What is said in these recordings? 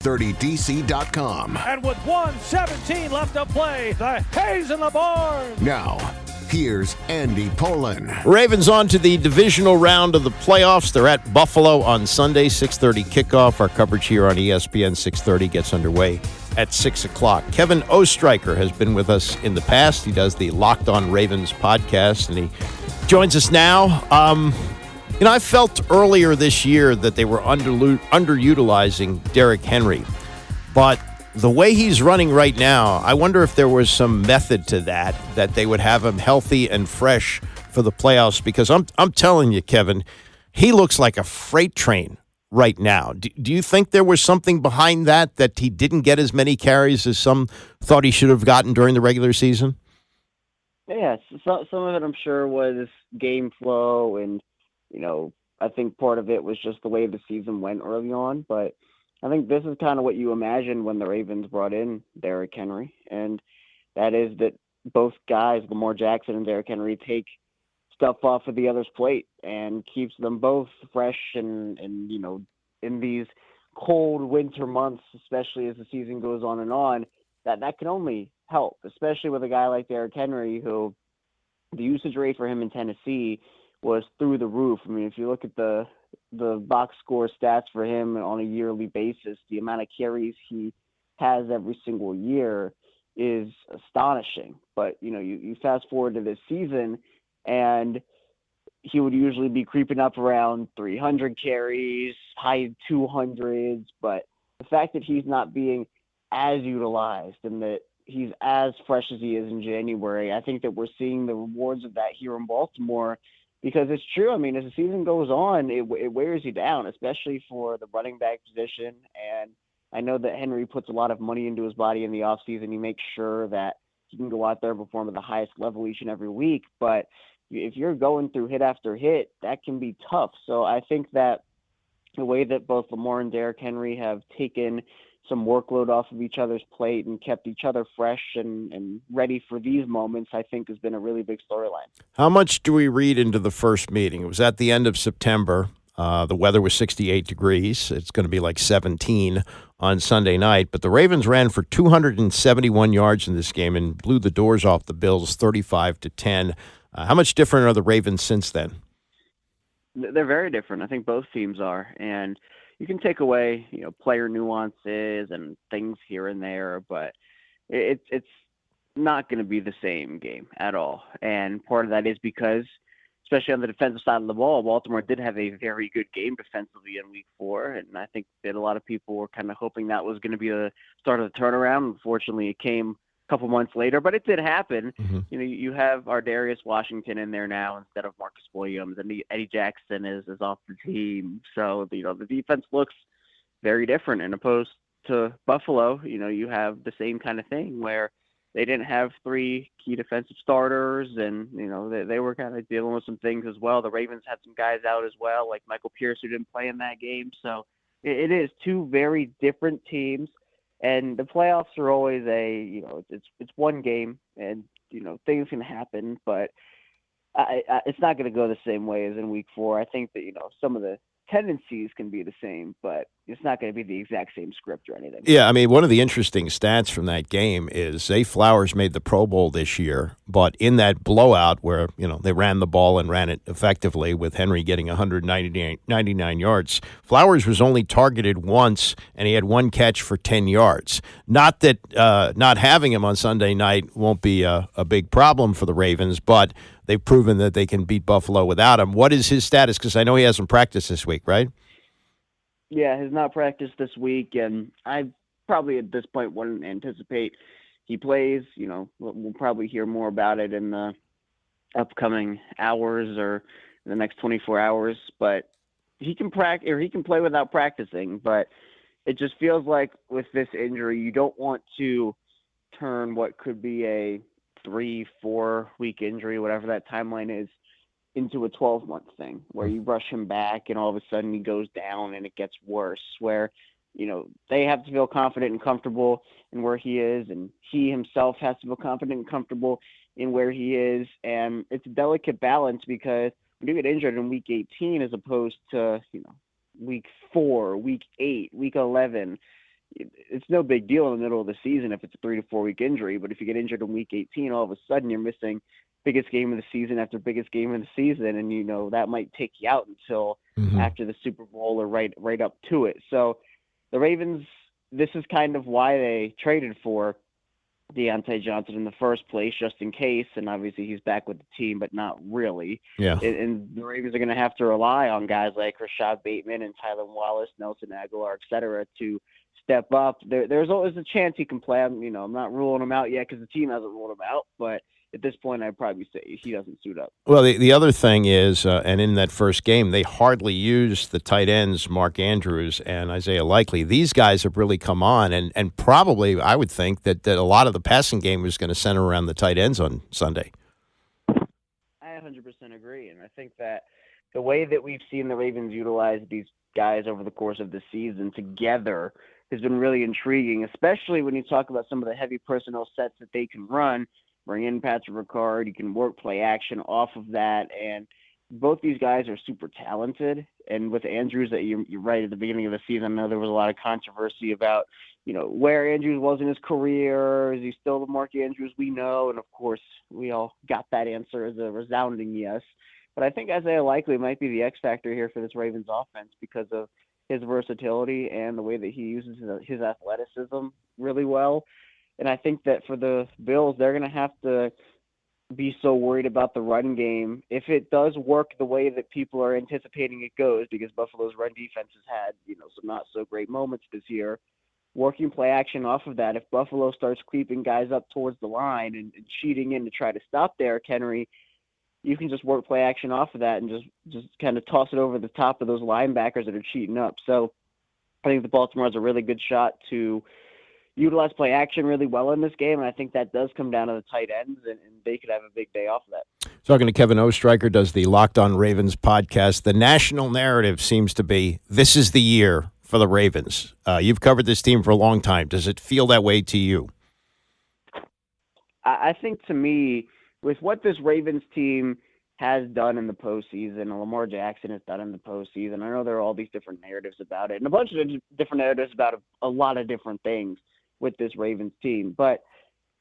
630dc.com. And with 1:17 left to play, the Hayes in the barn. Now, here's Andy Pollin. Ravens on to the divisional round of the playoffs. They're at Buffalo on Sunday, 6:30 kickoff. Our coverage here on ESPN 630 gets underway at 6 o'clock. Kevin Oestreicher has been with us in the past. He does the Locked On Ravens podcast, and he joins us now. I felt earlier this year that they were underutilizing Derrick Henry, but the way he's running right now, I wonder if there was some method to that they would have him healthy and fresh for the playoffs, because I'm telling you, Kevin, he looks like a freight train right now. Do you think there was something behind that he didn't get as many carries as some thought he should have gotten during the regular season? Yes, some of it I'm sure was game flow, and I think part of it was just the way the season went early on. But I think this is kind of what you imagined when the Ravens brought in Derrick Henry, and that is that both guys, Lamar Jackson and Derrick Henry, take stuff off of the other's plate and keeps them both fresh and in these cold winter months, especially as the season goes on, that can only help, especially with a guy like Derrick Henry, who the usage rate for him in Tennessee was through the roof. I mean, if you look at the box score stats for him on a yearly basis, the amount of carries he has every single year is astonishing. But, you fast forward to this season, and he would usually be creeping up around 300 carries, high 200s. But the fact that he's not being as utilized and that he's as fresh as he is in January, I think that we're seeing the rewards of that here in Baltimore, because it's true. I mean, as the season goes on, it wears you down, especially for the running back position. And I know that Henry puts a lot of money into his body in the offseason. He makes sure that he can go out there and perform at the highest level each and every week. But if you're going through hit after hit, that can be tough. So I think that the way that both Lamar and Derrick Henry have taken some workload off of each other's plate and kept each other fresh and ready for these moments, I think has been a really big storyline. How much do we read into the first meeting? It was at the end of September. The weather was 68 degrees. It's going to be like 17 on Sunday night. But the Ravens ran for 271 yards in this game and blew the doors off the Bills 35-10. How much different are the Ravens since then? They're very different. I think both teams are. And you can take away, player nuances and things here and there, but it's not going to be the same game at all. And part of that is because, especially on the defensive side of the ball, Baltimore did have a very good game defensively in Week 4, and I think that a lot of people were kind of hoping that was going to be the start of the turnaround. Unfortunately, it came a couple months later, but it did happen. Mm-hmm. You have Darius Washington in there now instead of Marcus Williams, and Eddie Jackson is off the team. So, the defense looks very different. And opposed to Buffalo, you have the same kind of thing where they didn't have three key defensive starters, and, they were kind of dealing with some things as well. The Ravens had some guys out as well, like Michael Pierce, who didn't play in that game. So it is two very different teams. And the playoffs are always it's one game, and, things can happen, but it's not going to go the same way as in Week 4. I think that, some of the tendencies can be the same, but it's not going to be the exact same script or anything. Yeah, I mean, one of the interesting stats from that game is Zay Flowers made the Pro Bowl this year, but in that blowout where, they ran the ball and ran it effectively with Henry getting 199 yards, Flowers was only targeted once, and he had one catch for 10 yards. Not that not having him on Sunday night won't be a big problem for the Ravens, but they've proven that they can beat Buffalo without him. What is his status? Because I know he hasn't practiced this week, right? Yeah, has not practiced this week, and I probably at this point wouldn't anticipate he plays. We'll probably hear more about it in the upcoming hours or the next 24 hours. But he can practice, or he can play without practicing. But it just feels like with this injury, you don't want to turn what could be a 3-4 week injury, whatever that timeline is, into a 12-month thing where you rush him back and all of a sudden he goes down and it gets worse, where, they have to feel confident and comfortable in where he is, and he himself has to feel confident and comfortable in where he is. And it's a delicate balance, because when you get injured in week 18 as opposed to, week 4, week 8, week 11, it's no big deal in the middle of the season if it's a 3 to 4 week injury. But if you get injured in week 18, all of a sudden you're missing biggest game of the season after biggest game of the season, and that might take you out until after the Super Bowl or right up to it. So the Ravens, this is kind of why they traded for Deontay Johnson in the first place, just in case. And obviously he's back with the team, but not really. Yeah. And the Ravens are going to have to rely on guys like Rashad Bateman and Tyler Wallace, Nelson Aguilar, et cetera, to step up. There's always a chance he can play. I'm not ruling him out yet because the team hasn't ruled him out, but at this point, I'd probably say he doesn't suit up. Well, the other thing is, and in that first game, they hardly used the tight ends, Mark Andrews and Isaiah Likely. These guys have really come on, and probably I would think that a lot of the passing game is going to center around the tight ends on Sunday. I 100% agree, and I think that the way that we've seen the Ravens utilize these guys over the course of the season together has been really intriguing, especially when you talk about some of the heavy personnel sets that they can run. Bring in Patrick Ricard. You can work play action off of that. And both these guys are super talented. And with Andrews, that you're right at the beginning of the season, I know there was a lot of controversy about, where Andrews was in his career. Is he still the Mark Andrews we know? And, of course, we all got that answer as a resounding yes. But I think Isaiah Likely might be the X factor here for this Ravens offense because of his versatility and the way that he uses his athleticism really well. And I think that for the Bills, they're going to have to be so worried about the run game. If it does work the way that people are anticipating it goes, because Buffalo's run defense has had, some not so great moments this year, working play action off of that. If Buffalo starts creeping guys up towards the line and cheating in to try to stop Derrick Henry, you can just work play action off of that and just kind of toss it over the top of those linebackers that are cheating up. So I think the Baltimore has a really good shot to utilize play action really well in this game, and I think that does come down to the tight ends, and they could have a big day off of that. Talking to Kevin Oestreicher, does the Locked On Ravens podcast. The national narrative seems to be, this is the year for the Ravens. You've covered this team for a long time. Does it feel that way to you? I think to me, with what this Ravens team has done in the postseason, and Lamar Jackson has done in the postseason, I know there are all these different narratives about it, and a bunch of different narratives about a lot of different things with this Ravens team. But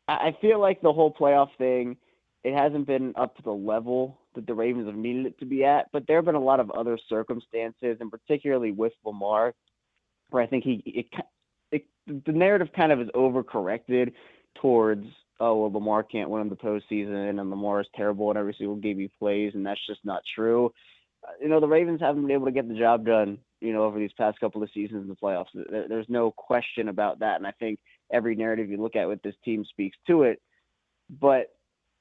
I feel like the whole playoff thing, it hasn't been up to the level that the Ravens have needed it to be at, but there have been a lot of other circumstances, and particularly with Lamar, where I think the narrative kind of is overcorrected towards, oh, well, Lamar can't win in the postseason, and Lamar is terrible in every single game he plays, and that's just not true. The Ravens haven't been able to get the job done, over these past couple of seasons in the playoffs. There's no question about that, and I think every narrative you look at with this team speaks to it. But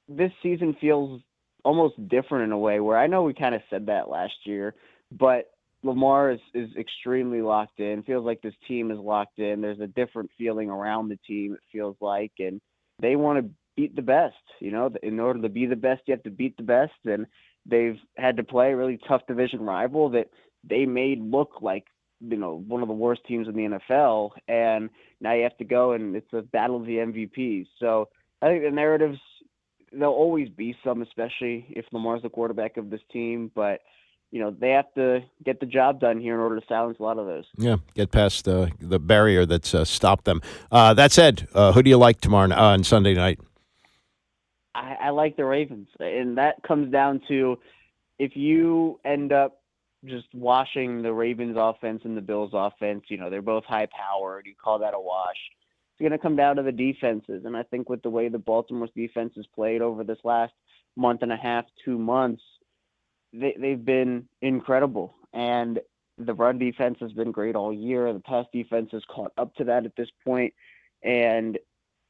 this season feels almost different in a way where I know we kind of said that last year, but Lamar is extremely locked in. Feels like this team is locked in. There's a different feeling around the team, it feels like, and they want to beat the best. In order to be the best, you have to beat the best, and they've had to play a really tough division rival that they made look like, one of the worst teams in the NFL, and now you have to go and it's a battle of the MVPs. So I think the narratives, there'll always be some, especially if Lamar's the quarterback of this team, but they have to get the job done here in order to silence a lot of those. Yeah, get past the barrier that's stopped them. That said, who do you like tomorrow on Sunday night? I like the Ravens, and that comes down to if you end up just washing the Ravens offense and the Bills offense, they're both high-powered. You call that a wash. It's going to come down to the defenses, and I think with the way the Baltimore's defense has played over this last month and a half, 2 months, they've been incredible, and the run defense has been great all year. The pass defense has caught up to that at this point, and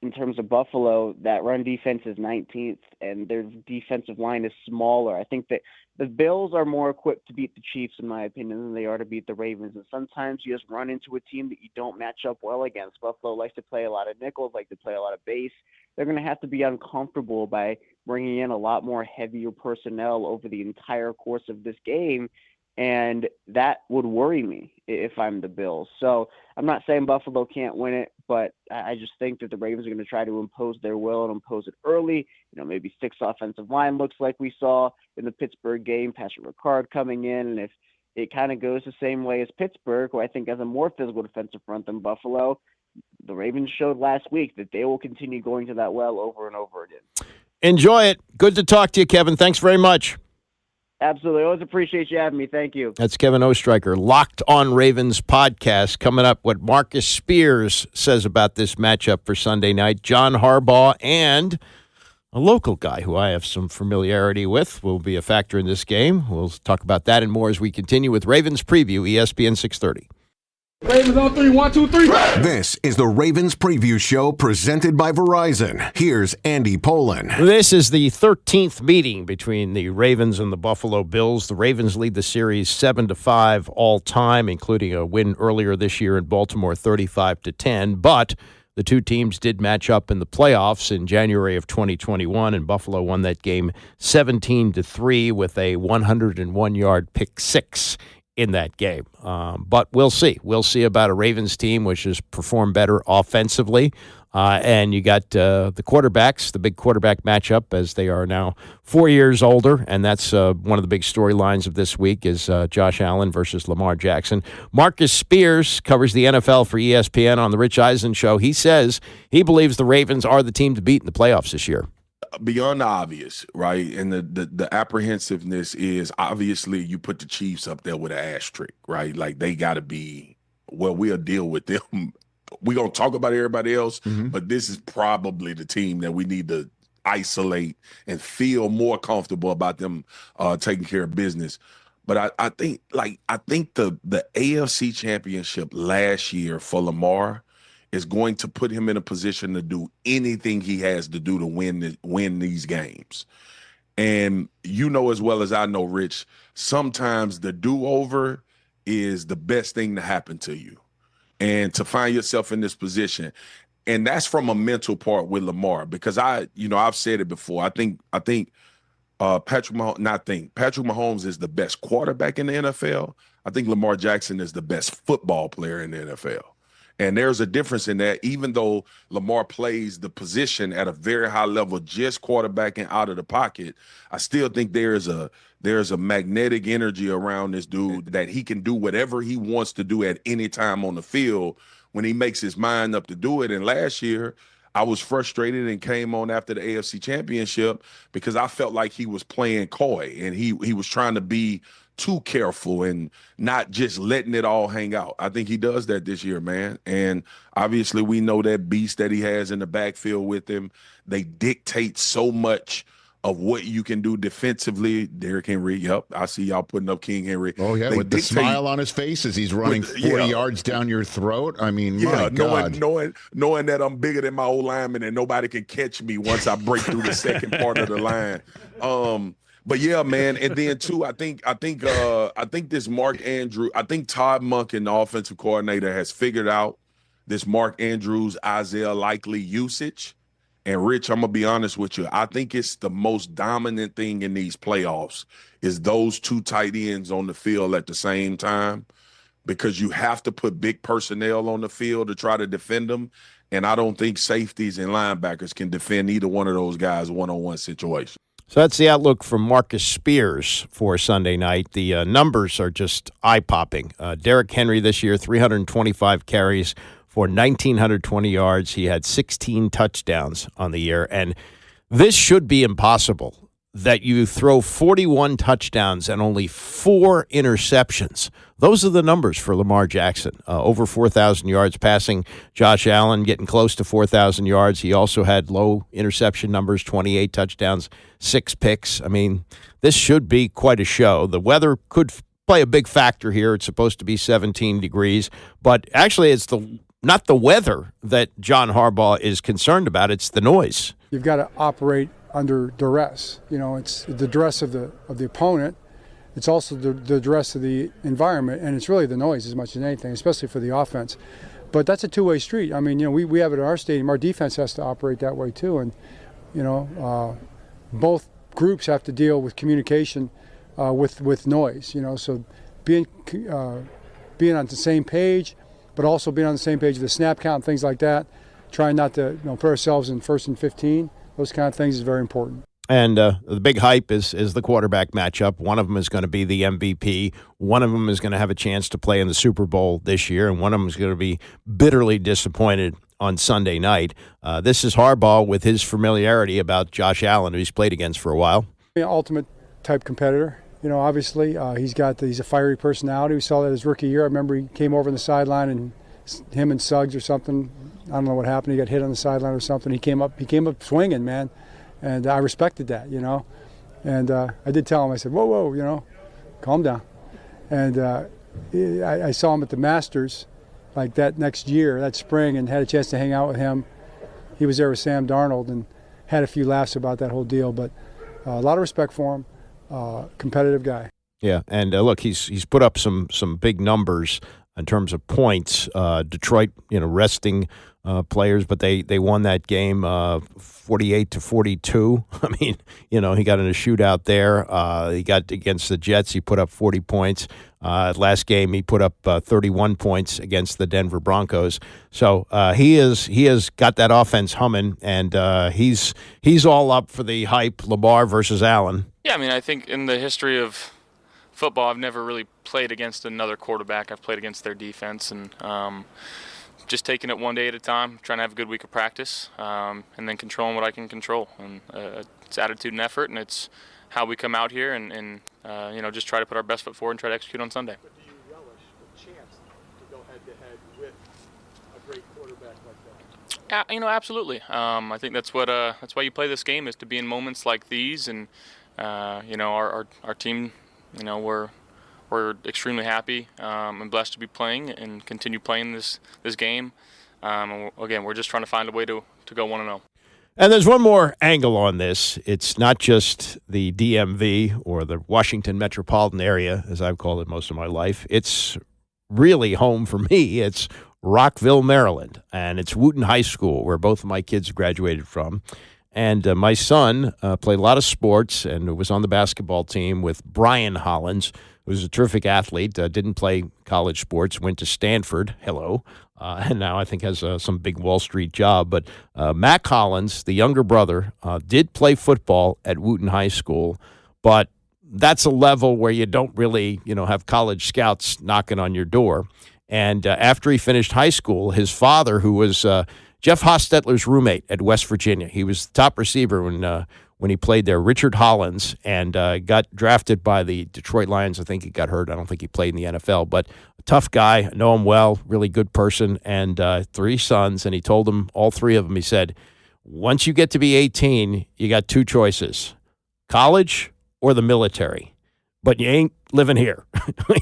in terms of Buffalo, that run defense is 19th, and their defensive line is smaller. I think that the Bills are more equipped to beat the Chiefs, in my opinion, than they are to beat the Ravens. And sometimes you just run into a team that you don't match up well against. Buffalo likes to play a lot of nickels, like to play a lot of base. They're going to have to be uncomfortable by bringing in a lot more heavier personnel over the entire course of this game. And that would worry me if I'm the Bills. So I'm not saying Buffalo can't win it, but I just think that the Ravens are going to try to impose their will and impose it early. Maybe 6 offensive line looks like we saw in the Pittsburgh game, Patrick Ricard coming in. And if it kind of goes the same way as Pittsburgh, who I think has a more physical defensive front than Buffalo, the Ravens showed last week that they will continue going to that well over and over again. Enjoy it. Good to talk to you, Kevin. Thanks very much. Absolutely. Always appreciate you having me. Thank you. That's Kevin Oestreicher, Locked on Ravens podcast. Coming up, what Marcus Spears says about this matchup for Sunday night. John Harbaugh and a local guy who I have some familiarity with will be a factor in this game. We'll talk about that and more as we continue with Ravens Preview, ESPN 630. Ravens on 3, 1, 2, 3. This is the Ravens Preview Show presented by Verizon. Here's Andy Pollin. This is the 13th meeting between the Ravens and the Buffalo Bills. The Ravens lead the series 7-5 all time, including a win earlier this year in Baltimore, 35-10. But the two teams did match up in the playoffs in January of 2021, and Buffalo won that game 17-3 with a 101-yard pick six in that game. But we'll see. We'll see about a Ravens team which has performed better offensively. And you got the quarterbacks, the big quarterback matchup, as they are now 4 years older. And that's one of the big storylines of this week is Josh Allen versus Lamar Jackson. Marcus Spears covers the NFL for ESPN on the Rich Eisen Show. He says he believes the Ravens are the team to beat in the playoffs this year. Beyond the obvious, right? And the apprehensiveness is obviously you put the Chiefs up there with an asterisk, right? Like they got to be, well, we'll deal with them. We're going to talk about everybody else, but this is probably the team that we need to isolate and feel more comfortable about them taking care of business. But I think the AFC Championship last year for Lamar is going to put him in a position to do anything he has to do to win these games. And you know as well as I know, Rich, sometimes the do-over is the best thing to happen to you. And to find yourself in this position. And that's from a mental part with Lamar, because I've said it before. I think Patrick Mahomes is the best quarterback in the NFL. I think Lamar Jackson is the best football player in the NFL. And there's a difference in that, even though Lamar plays the position at a very high level, just quarterbacking out of the pocket, I still think there's a magnetic energy around this dude that he can do whatever he wants to do at any time on the field when he makes his mind up to do it. And last year, I was frustrated and came on after the AFC Championship because I felt like he was playing coy and he was trying to be too careful and not just letting it all hang out. I think he does that this year, man. And obviously we know that beast that he has in the backfield with him. They dictate so much of what you can do defensively. Derrick Henry, yep, I see y'all putting up King Henry. Oh, yeah, with the smile on his face as he's running 40 yards down your throat. I mean, my God. Knowing that I'm bigger than my old lineman and nobody can catch me once I break through the second part of the line. But yeah, man, and then too, I think this Mark Andrews, I think Todd Monken, the offensive coordinator, has figured out this Mark Andrews, Isaiah Likely usage. And Rich, I'm gonna be honest with you, I think it's the most dominant thing in these playoffs is those two tight ends on the field at the same time, because you have to put big personnel on the field to try to defend them. And I don't think safeties and linebackers can defend either one of those guys one-on-one situation. So that's the outlook from Marcus Spears for Sunday night. The numbers are just eye-popping. Derrick Henry this year, 325 carries for 1,920 yards. He had 16 touchdowns on the year. And this should be impossible, that you throw 41 touchdowns and only 4 interceptions. Those are the numbers for Lamar Jackson. Over 4,000 yards passing. Josh Allen getting close to 4,000 yards. He also had low interception numbers, 28 touchdowns, 6 picks. I mean, this should be quite a show. The weather could play a big factor here. It's supposed to be 17 degrees. But actually, it's not the weather that John Harbaugh is concerned about. It's the noise. You've got to operate under duress. You know, it's the duress of the opponent. It's also the duress of the environment, and it's really the noise as much as anything, especially for the offense. But that's a two-way street. I mean, you know, we have it in our stadium. Our defense has to operate that way too, and you know, both groups have to deal with communication with noise. You know, so being on the same page, but also being on the same page with the snap count and things like that. Trying not to put ourselves in 1st and 15. Those kind of things is very important. And the big hype is the quarterback matchup. One of them is going to be the MVP. One of them is going to have a chance to play in the Super Bowl this year, and one of them is going to be bitterly disappointed on Sunday night. This is Harbaugh with his familiarity about Josh Allen, who he's played against for a while. Ultimate type competitor. Obviously, he's a fiery personality. We saw that his rookie year. I remember he came over on the sideline and him and Suggs or something. I don't know what happened. He got hit on the sideline or something. He came up swinging, man, and I respected that, And I did tell him. I said, "Whoa, calm down." And I saw him at the Masters, like that next year, that spring, and had a chance to hang out with him. He was there with Sam Darnold and had a few laughs about that whole deal. But a lot of respect for him. Competitive guy. Yeah, and look, he's put up some big numbers in terms of points. Detroit, resting players, but they won that game 48-42. I mean, he got in a shootout there. He got against the Jets. He put up 40 points. Last game, he put up 31 points against the Denver Broncos. So he has got that offense humming, and he's all up for the hype. Lamar versus Allen. Yeah, I mean, I think in the history of football, I've never really played against another quarterback. I've played against their defense, and just taking it one day at a time, trying to have a good week of practice, and then controlling what I can control. And it's attitude and effort, and it's how we come out here and just try to put our best foot forward and try to execute on Sunday. But do you relish the chance to go head-to-head with a great quarterback like that? Absolutely. I think that's why you play this game, is to be in moments like these. And our team, we're extremely happy and blessed to be playing and continue playing this game. And again, we're just trying to find a way to go 1-0. And there's one more angle on this. It's not just the DMV or the Washington metropolitan area, as I've called it most of my life. It's really home for me. It's Rockville, Maryland, and it's Wooten High School, where both of my kids graduated from. And my son played a lot of sports and was on the basketball team with Brian Hollins, who was a terrific athlete, didn't play college sports, went to Stanford, and now I think has some big Wall Street job. But Mac Hollins, the younger brother, did play football at Wooten High School, but that's a level where you don't really, have college scouts knocking on your door. And after he finished high school, his father, who was Jeff Hostetler's roommate at West Virginia, he was the top receiver when he played there, Richard Hollins, and got drafted by the Detroit Lions. I think he got hurt. I don't think he played in the NFL, but a tough guy. I know him well, really good person, and 3 sons. And he told them, all 3 of them, he said, once you get to be 18, you got 2 choices, college or the military. But you ain't living here.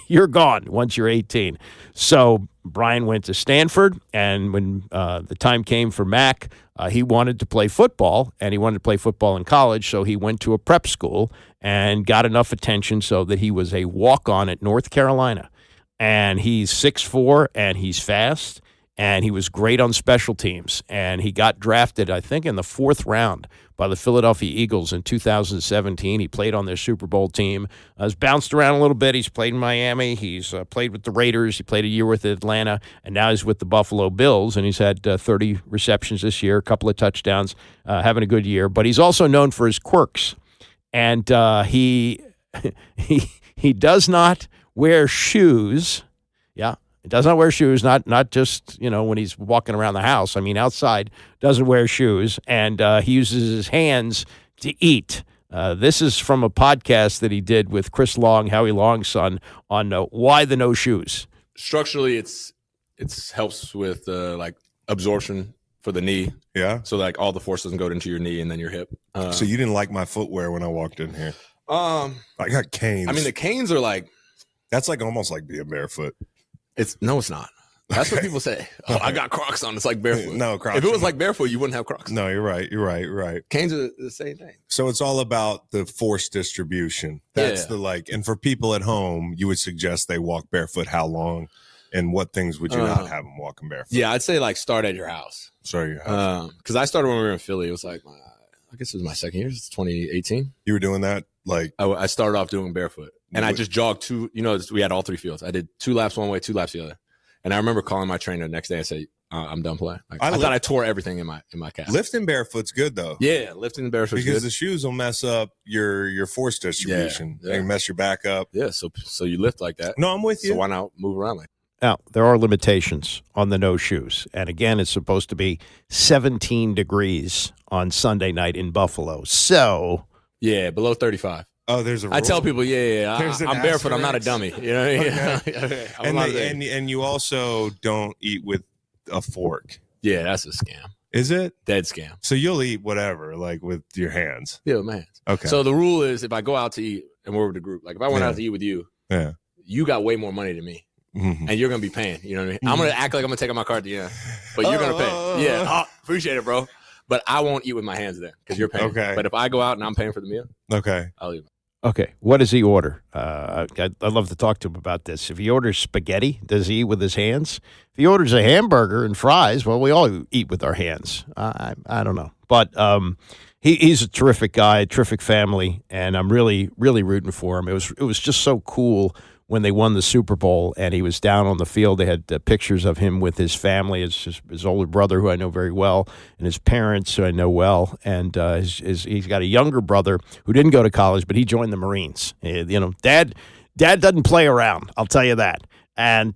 You're gone once you're 18. So Brian went to Stanford, and when the time came for Mac, he wanted to play football, and he wanted to play football in college, so he went to a prep school and got enough attention so that he was a walk-on at North Carolina. And he's 6'4", and he's fast, and he was great on special teams. And he got drafted, I think, in the 4th round by the Philadelphia Eagles in 2017. He played on their Super Bowl team. Has bounced around a little bit. He's played in Miami. He's played with the Raiders. He played a year with Atlanta, and now he's with the Buffalo Bills, and he's had 30 receptions this year, a couple of touchdowns, having a good year. But he's also known for his quirks, and he does not wear shoes. Yeah. He does not wear shoes, not just, when he's walking around the house. I mean, outside, doesn't wear shoes, and he uses his hands to eat. This is from a podcast that he did with Chris Long, Howie Long's son, on why the no shoes. Structurally, it's helps with absorption for the knee. Yeah. So all the force doesn't go into your knee and then your hip. So you didn't like my footwear when I walked in here? I got canes. I mean, the canes are that's almost like being barefoot. It's not. That's what people say. Oh, I got Crocs on. It's like barefoot. No, Crocs. If it was like barefoot, you wouldn't have Crocs. No, you're right. You're right. Canes are the same thing. So it's all about the force distribution. That's and for people at home, you would suggest they walk barefoot how long, and what things would you not have them walking barefoot? Yeah, I'd say start at your house. Start at your house. Because I started when we were in Philly. It was I guess it was my second year. It's 2018. You were doing that? I started off doing barefoot. And I just jogged 2, we had all 3 fields. I did 2 laps one way, 2 laps the other. And I remember calling my trainer the next day and say, I'm done playing. I thought I tore everything in my calf. Lifting barefoot's good, though. Yeah, lifting barefoot's good. Because the shoes will mess up your force distribution. Yeah. They can mess your back up. Yeah, so you lift like that. No, I'm with you. So why not move around like that? Now, there are limitations on the no shoes. And again, it's supposed to be 17 degrees on Sunday night in Buffalo. So. Yeah, below 35. Oh, there's a rule. I tell people, I'm barefoot. I'm not a dummy. You know what I mean? And you also don't eat with a fork. Yeah, that's a scam. Is it? Dead scam. So you'll eat whatever, like with your hands. Yeah, with my hands. Okay. So the rule is if I go out to eat and we're with a group, like if I went out to eat with you, you got way more money than me. And you're going to be paying. You know what I mean? I'm going to act like I'm going to take out my card at the end, but you're going to pay. Yeah. Appreciate it, bro. But I won't eat with my hands then because you're paying. Okay. But if I go out and I'm paying for the meal, I'll eat. Okay, what does he order? I'd love to talk to him about this. If he orders spaghetti, does he eat with his hands? If he orders a hamburger and fries, well, we all eat with our hands. I don't know. But he's a terrific guy, terrific family, and I'm really, really rooting for him. It was just so cool when they won the Super Bowl and he was down on the field. They had pictures of him with his family, his older brother, who I know very well, and his parents, who I know well. And he's got a younger brother who didn't go to college, but he joined the Marines. Dad doesn't play around. I'll tell you that. And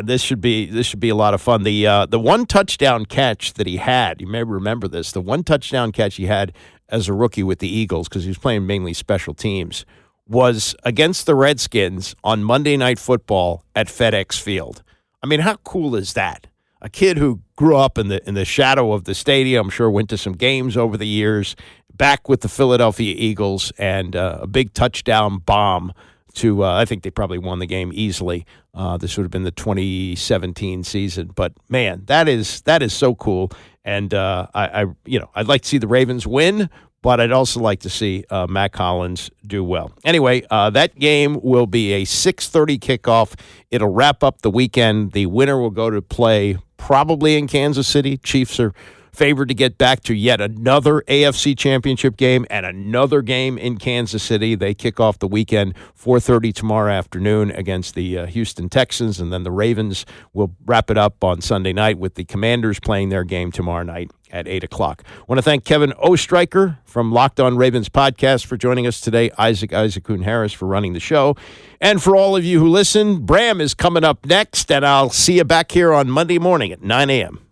this should be a lot of fun. The one touchdown catch that he had, you may remember this, the one touchdown catch he had as a rookie with the Eagles, because he was playing mainly special teams, was against the Redskins on Monday Night Football at FedEx Field. I mean, how cool is that? A kid who grew up in the shadow of the stadium, I'm sure went to some games over the years, back with the Philadelphia Eagles, and a big touchdown bomb to, I think they probably won the game easily. This would have been the 2017 season. But, man, that is so cool. And I'd like to see the Ravens win, but I'd also like to see Matt Collins do well. Anyway, that game will be a 6:30 kickoff. It'll wrap up the weekend. The winner will go to play probably in Kansas City. Chiefs are favored to get back to yet another AFC championship game and another game in Kansas City. They kick off the weekend 4:30 tomorrow afternoon against the Houston Texans, and then the Ravens will wrap it up on Sunday night with the Commanders playing their game tomorrow night at 8 o'clock. I want to thank Kevin Oestreicher from Locked On Ravens podcast for joining us today, Isaac Kuhn-Harris for running the show, and for all of you who listen, Bram is coming up next, and I'll see you back here on Monday morning at 9 a.m.